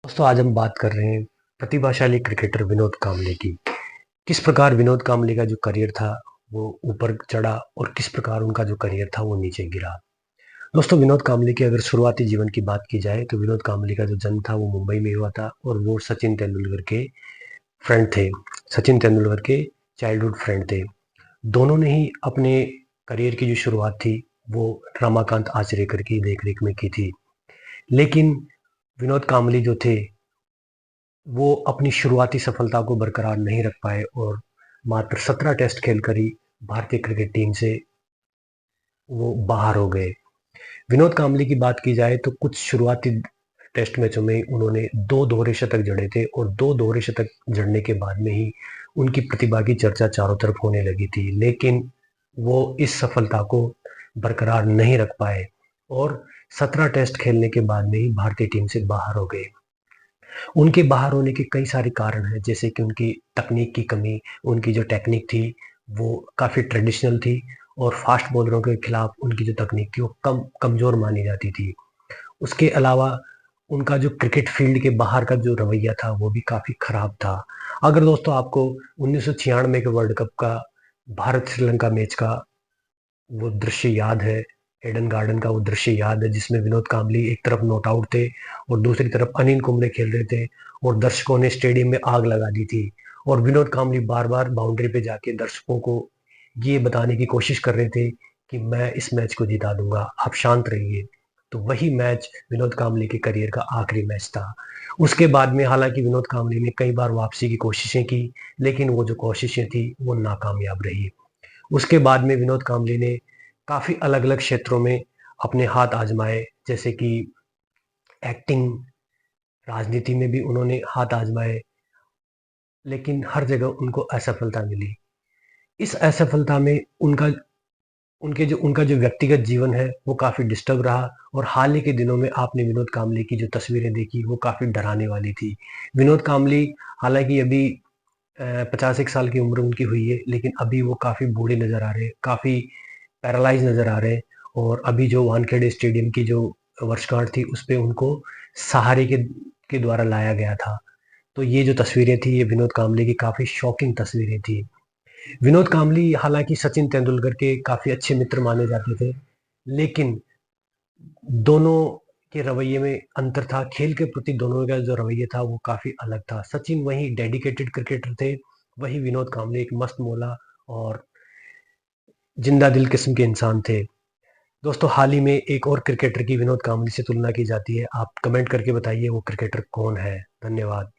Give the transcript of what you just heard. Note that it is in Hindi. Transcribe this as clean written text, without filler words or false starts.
दोस्तों आज हम बात कर रहे हैं प्रतिभाशाली क्रिकेटर विनोद कांबले की। किस प्रकार विनोद कांबले का जो करियर था वो ऊपर चढ़ा और किस प्रकार उनका जो करियर था वो नीचे गिरा। दोस्तों विनोद कांबले की अगर शुरुआती जीवन की बात की जाए तो विनोद कांबले का जो जन्म था वो मुंबई में हुआ था और वो सचिन तेंदुलकर के फ्रेंड थे। सचिन तेंदुलकर के चाइल्डहुड फ्रेंड थे। दोनों ने ही अपने करियर की जो शुरुआत थी वो रमाकांत आचरेकर की देखरेख में की थी। लेकिन विनोद कांबले जो थे वो अपनी शुरुआती सफलता को बरकरार नहीं रख पाए और मात्र 17 टेस्ट खेलकर ही भारतीय क्रिकेट टीम से वो बाहर हो गए। विनोद कांबले की बात की जाए तो कुछ शुरुआती टेस्ट मैचों में उन्होंने 2 दोहरे शतक जड़े थे और 2 दोहरे शतक जड़ने के बाद में ही उनकी प्रतिभा की चर्चा चारों तरफ होने लगी थी। लेकिन वो इस सफलता को बरकरार नहीं रख पाए और 17 टेस्ट खेलने के बाद में ही भारतीय टीम से बाहर हो गए। उनके बाहर होने के कई सारे कारण हैं, जैसे कि उनकी तकनीक की कमी, उनकी जो टेक्निक थी वो काफ़ी ट्रेडिशनल थी और फास्ट बॉलरों के खिलाफ उनकी जो तकनीक थी वो कमज़ोर मानी जाती थी। उसके अलावा उनका जो क्रिकेट फील्ड के बाहर का जो रवैया था वो भी काफ़ी खराब था। अगर दोस्तों आपको 1996 के वर्ल्ड कप का भारत श्रीलंका मैच का वो दृश्य याद है, एडन गार्डन का वो दृश्य याद है जिसमें विनोद कांबली एक तरफ नॉट आउट थे और दूसरी तरफ अनिल कुंबले खेल रहे थे और दर्शकों ने स्टेडियम में आग लगा दी थी और विनोद कांबली बार बार बाउंड्री पे जाके दर्शकों को ये बताने की कोशिश कर रहे थे कि मैं इस मैच को जिता दूंगा, आप शांत रहिए। तो वही मैच विनोद कांबली के करियर का आखिरी मैच था। उसके बाद में हालांकि विनोद कांबली ने कई बार वापसी की कोशिशें की, लेकिन वो जो कोशिशें थी वो नाकामयाब रही। उसके बाद में विनोद कांबली ने काफ़ी अलग-अलग क्षेत्रों में अपने हाथ आजमाए, जैसे कि एक्टिंग, राजनीति में भी उन्होंने हाथ आजमाए, लेकिन हर जगह उनको असफलता मिली। इस असफलता में उनका जो व्यक्तिगत जीवन है वो काफ़ी डिस्टर्ब रहा और हाल ही के दिनों में आपने विनोद कांबली की जो तस्वीरें देखी वो काफ़ी डराने वाली थी। विनोद कांबली हालाँकि अभी 50 एक साल की उम्र उनकी हुई है, लेकिन अभी वो काफ़ी बूढ़े नज़र आ रहे हैं, काफ़ी पैरालाइज़ नज़र आ रहे हैं और अभी जो वानखेड़े स्टेडियम की जो वर्षगांठ थी, उसपे उनको सहारे के द्वारा लाया गया था। तो ये जो तस्वीरें थी, ये विनोद कांबले की काफ़ी शॉकिंग तस्वीरें थी। विनोद कांबली हालाँकि सचिन तेंदुलकर के काफ़ी अच्छे मित्र माने जाते थे, लेकिन दोनों के रवैये में अंतर था। खेल के प्रति दोनों का जो रवैया था, वो काफ़ी अलग था। सचिन वही डेडिकेटेड क्रिकेटर थे, वही विनोद कांबले एक मस्त मौला और जिंदा दिल किस्म के इंसान थे। दोस्तों हाल ही में एक और क्रिकेटर की विनोद कांबली से तुलना की जाती है। आप कमेंट करके बताइए वो क्रिकेटर कौन है? धन्यवाद।